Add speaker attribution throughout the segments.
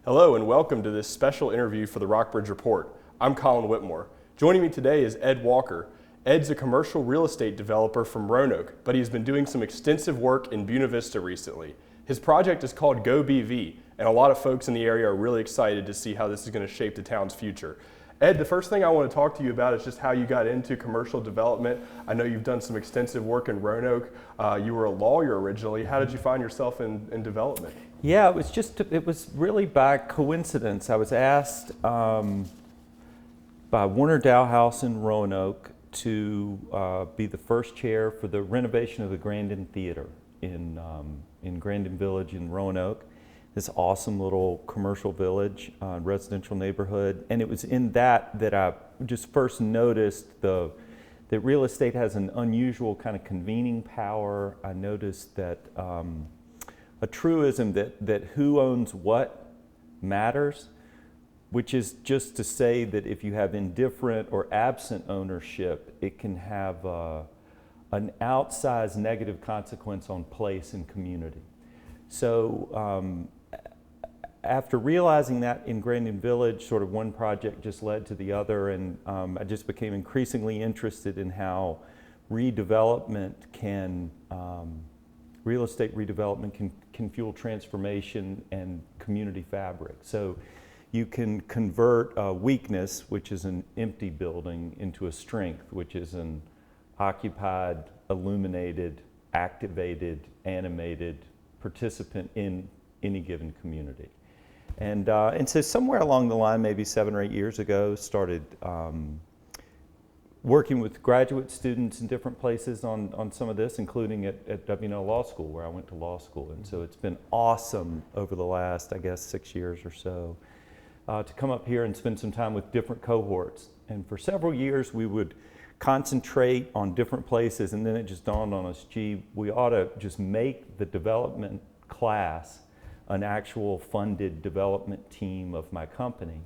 Speaker 1: Hello and welcome to this special interview for the Rockbridge Report. I'm Colin Whitmore. Joining me today is Ed Walker. Ed's a commercial real estate developer from Roanoke, but he's been doing some extensive work in Buena Vista recently. His project is called Go BV, and a lot of folks in the area are really excited to see how this is going to shape the town's future. Ed, the first thing I want to talk to you about is just how you got into commercial development. I know you've done some extensive work in Roanoke. You were a lawyer originally. How did you find yourself in development?
Speaker 2: Yeah, it was really by coincidence. I was asked by Warner Dowhouse in Roanoke to be the first chair for the renovation of the Grandin Theater in Grandin Village in Roanoke. This awesome little commercial village, residential neighborhood. And it was in that I just first noticed that real estate has an unusual kind of convening power. I noticed that a truism that who owns what matters, which is just to say that if you have indifferent or absent ownership, it can have an outsized negative consequence on place and community. So after realizing that in Grandin Village, sort of one project just led to the other, and I just became increasingly interested in how redevelopment real estate redevelopment can fuel transformation and community fabric. So you can convert a weakness, which is an empty building, into a strength, which is an occupied, illuminated, activated, animated participant in any given community. And so somewhere along the line, maybe 7 or 8 years ago, started working with graduate students in different places on some of this, including at WNL Law School, where I went to law school. And so it's been awesome over the last, I guess, 6 years or so to come up here and spend some time with different cohorts. And for several years, we would concentrate on different places, and then it just dawned on us, gee, we ought to just make the development class an actual funded development team of my company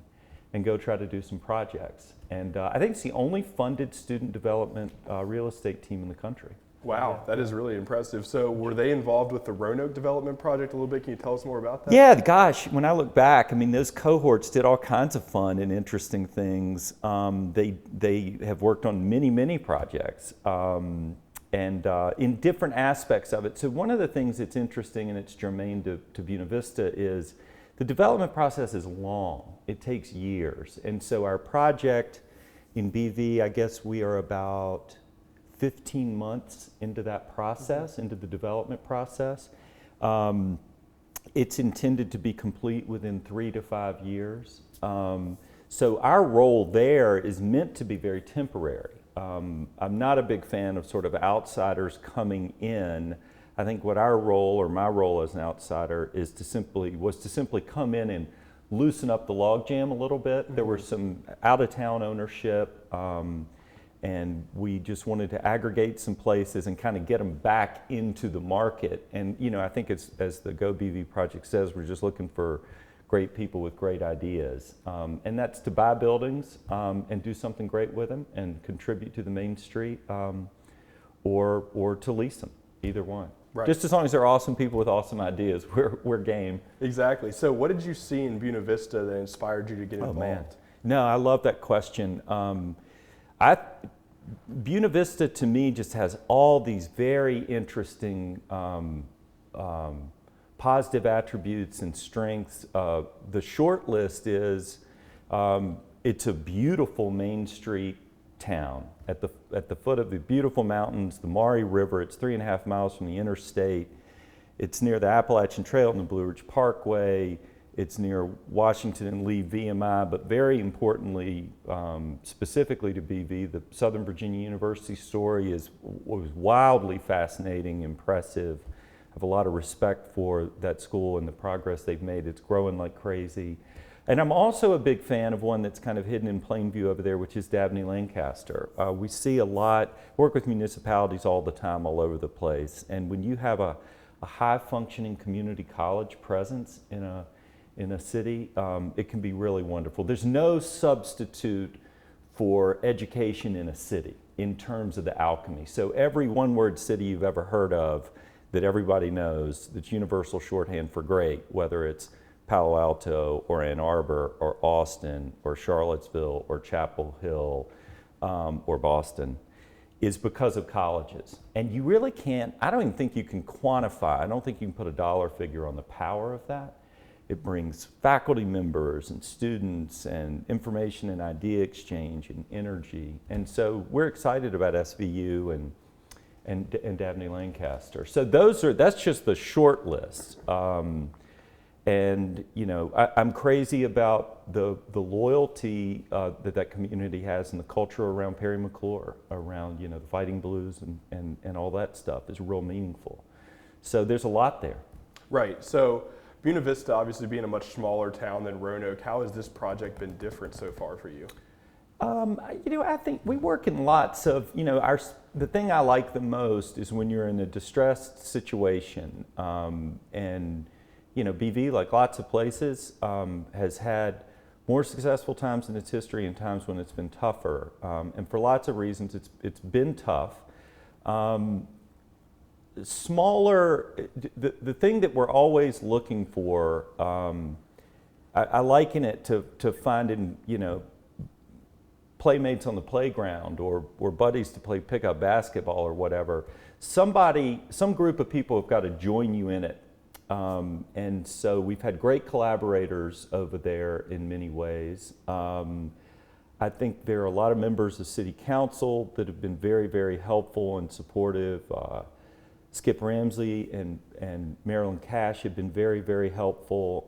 Speaker 2: and go try to do some projects. And I think it's the only funded student development real estate team in the country.
Speaker 1: Wow, that is really impressive. So were they involved with the Roanoke development project a little bit? Can you tell us more about that?
Speaker 2: Yeah, gosh, when I look back, I mean, those cohorts did all kinds of fun and interesting things. They have worked on many projects and in different aspects of it. So one of the things that's interesting, and it's germane to Buena Vista, is the development process is long. It takes years. And so our project in BV, I guess we are about 15 months into that process, into the development process. It's intended to be complete within 3 to 5 years. So our role there is meant to be very temporary. I'm not a big fan of sort of outsiders coming in. I think what our role, or my role as an outsider, was to simply come in and loosen up the logjam a little bit. Mm-hmm. There were some out-of-town ownership, and we just wanted to aggregate some places and kind of get them back into the market. And I think as the Go BV project says, we're just looking for great people with great ideas. And that's to buy buildings and do something great with them and contribute to the main street, or to lease them, either one. Right. Just as long as they're awesome people with awesome ideas, we're game.
Speaker 1: Exactly. So what did you see in Buena Vista that inspired you to get involved?
Speaker 2: Man. No, I love that question. Buena Vista to me just has all these very interesting positive attributes and strengths. The short list is it's a beautiful Main Street town at the foot of the beautiful mountains, the Maury River. It's 3.5 miles from the interstate. It's near the Appalachian Trail and the Blue Ridge Parkway. It's near Washington and Lee VMI, but very importantly, specifically to BV, the Southern Virginia University story was wildly fascinating, impressive. I have a lot of respect for that school and the progress they've made. It's growing like crazy. And I'm also a big fan of one that's kind of hidden in plain view over there, which is Dabney Lancaster. We see a lot, work with municipalities all the time, all over the place. And when you have a high-functioning community college presence in a city, it can be really wonderful. There's no substitute for education in a city in terms of the alchemy. So every one-word city you've ever heard of that everybody knows, that's universal shorthand for great, whether it's Palo Alto or Ann Arbor or Austin or Charlottesville or Chapel Hill or Boston is because of colleges. And you really can't, I don't even think you can quantify, I don't think you can put a dollar figure on the power of that. It brings faculty members and students and information and idea exchange and energy. And so we're excited about SVU and Dabney Lancaster. So that's just the short list. And you know, I'm crazy about the loyalty that community has and the culture around Perry McClure, around, you know, the Fighting Blues and all that stuff is real meaningful. So there's a lot there.
Speaker 1: Right. So Buena Vista, obviously being a much smaller town than Roanoke, how has this project been different so far for you?
Speaker 2: You know, I think we work in lots of, you know, the thing I like the most is when you're in a distressed situation, and, you know, BV, like lots of places, has had more successful times in its history and times when it's been tougher. And for lots of reasons, it's been tough. Smaller, the thing that we're always looking for, I liken it to finding, you know, playmates on the playground or buddies to play pickup basketball or whatever. Some group of people have got to join you in it. And so we've had great collaborators over there in many ways. I think there are a lot of members of City Council that have been very, very helpful and supportive. Skip Ramsey and Marilyn Cash have been very, very helpful.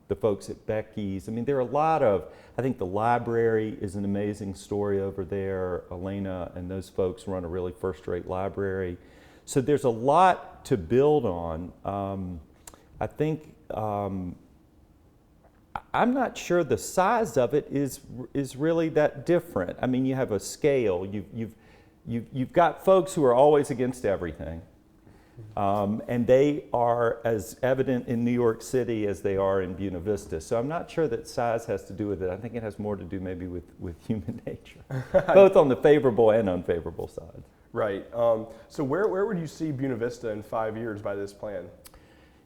Speaker 2: The folks at Becky's. I mean, there are a lot of, I think the library is an amazing story over there. Elena and those folks run a really first-rate library. So there's a lot to build on. I think, I'm not sure the size of it is really that different. I mean, you have a scale. You've got folks who are always against everything. And they are as evident in New York City as they are in Buena Vista. So I'm not sure that size has to do with it. I think it has more to do maybe with human nature, both on the favorable and unfavorable sides.
Speaker 1: Right. So where would you see Buena Vista in 5 years by this plan?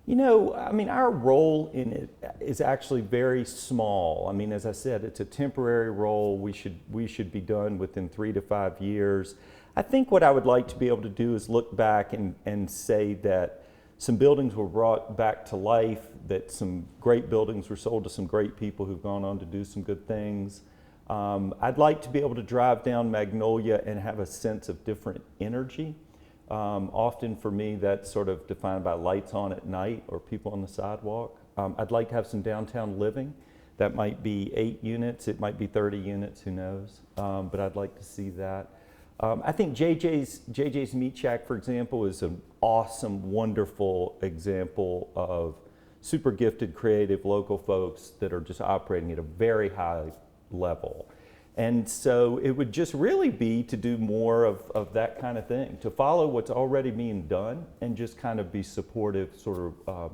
Speaker 2: You know, I mean, our role in it is actually very small. I mean, as I said, it's a temporary role. We should be done within 3 to 5 years. I think what I would like to be able to do is look back and say that some buildings were brought back to life, that some great buildings were sold to some great people who've gone on to do some good things. I'd like to be able to drive down Magnolia and have a sense of different energy. Often for me, that's sort of defined by lights on at night or people on the sidewalk. I'd like to have some downtown living. That might be 8 units, it might be 30 units, who knows? But I'd like to see that. I think JJ's Meat Shack, for example, is an awesome, wonderful example of super gifted, creative local folks that are just operating at a very high level. And so it would just really be to do more of that kind of thing, to follow what's already being done and just kind of be supportive, sort of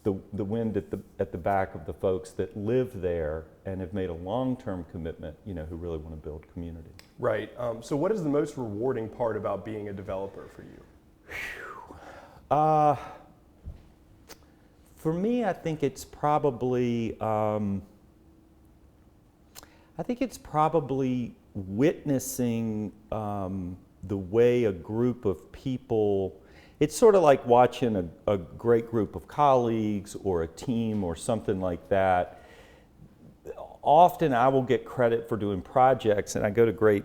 Speaker 2: the wind at the back of the folks that live there and have made a long-term commitment, you know, who really want to build community.
Speaker 1: Right. So what is the most rewarding part about being a developer for you?
Speaker 2: For me, I think it's probably witnessing the way a group of people, it's sort of like watching a great group of colleagues or a team or something like that. Often I will get credit for doing projects, and I go to great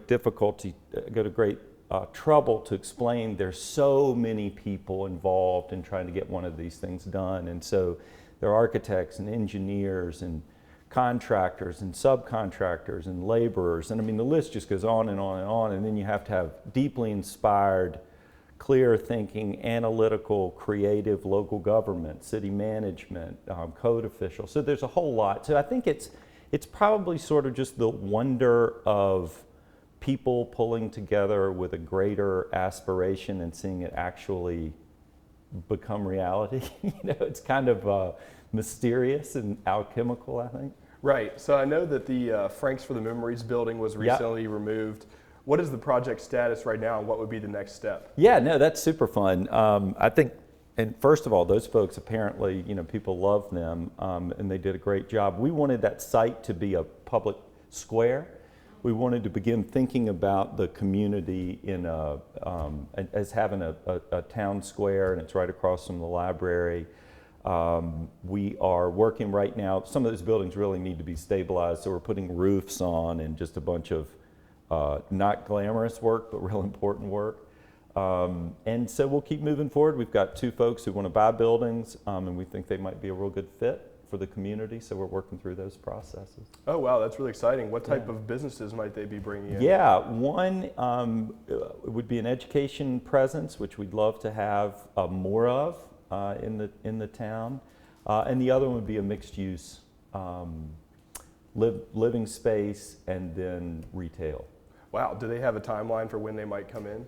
Speaker 2: trouble to explain there's so many people involved in trying to get one of these things done. And so there are architects and engineers and contractors and subcontractors and laborers, and I mean the list just goes on and on and on, and then you have to have deeply inspired, clear thinking, analytical, creative local government, city management, code officials. So there's a whole lot. So I think it's probably sort of just the wonder of people pulling together with a greater aspiration and seeing it actually become reality. You know, it's kind of mysterious and alchemical, I think.
Speaker 1: Right. So I know that the Franks for the Memories building was recently removed. What is the project status right now, and what would be the next step?
Speaker 2: Yeah, no, that's super fun. I think and first of all, those folks apparently, people love them, and they did a great job. We wanted that site to be a public square. We wanted to begin thinking about the community as having a town square, and it's right across from the library. We are working right now. Some of those buildings really need to be stabilized, so we're putting roofs on and just a bunch of not glamorous work, but real important work. And so we'll keep moving forward. We've got 2 folks who want to buy buildings, and we think they might be a real good fit for the community, so we're working through those processes.
Speaker 1: Oh wow, that's really exciting. What type of businesses might they be bringing in?
Speaker 2: Yeah, one would be an education presence, which we'd love to have more of in the town, and the other one would be a mixed use living space and then retail.
Speaker 1: Wow, do they have a timeline for when they might come in?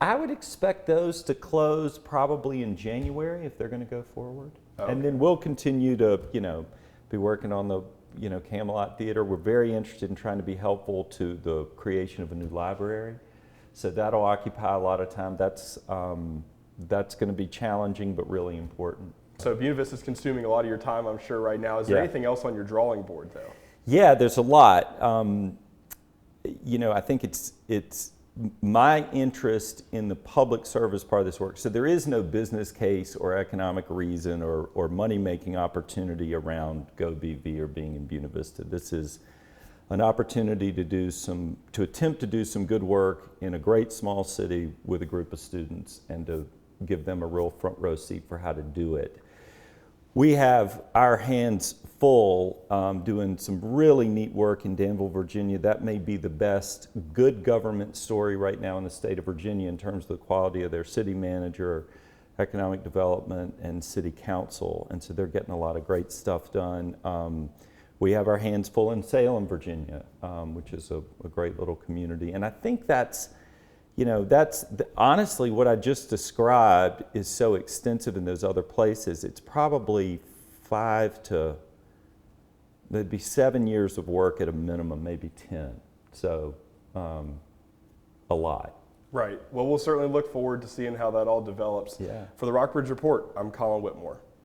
Speaker 2: I would expect those to close probably in January if they're going to go forward.
Speaker 1: Okay.
Speaker 2: And then we'll continue to, be working on the, Camelot Theater. We're very interested in trying to be helpful to the creation of a new library. So that'll occupy a lot of time. That's going to be challenging, but really important.
Speaker 1: So Buena Vista is consuming a lot of your time, I'm sure, right now. Is there anything else on your drawing board, though?
Speaker 2: Yeah, there's a lot. I think it's my interest in the public service part of this work. So there is no business case or economic reason or money-making opportunity around GoBV or being in Buena Vista. This is an opportunity to attempt to do some good work in a great small city with a group of students and to give them a real front row seat for how to do it. We have our hands full doing some really neat work in Danville, Virginia. That may be the best good government story right now in the state of Virginia in terms of the quality of their city manager, economic development, and city council. And so they're getting a lot of great stuff done. We have our hands full in Salem, Virginia, which is a great little community. And I think honestly what I just described is so extensive in those other places. It's probably 7 years of work at a minimum, maybe 10. So a lot.
Speaker 1: Right. Well, we'll certainly look forward to seeing how that all develops.
Speaker 2: Yeah.
Speaker 1: For the Rockbridge Report, I'm Colin Whitmore.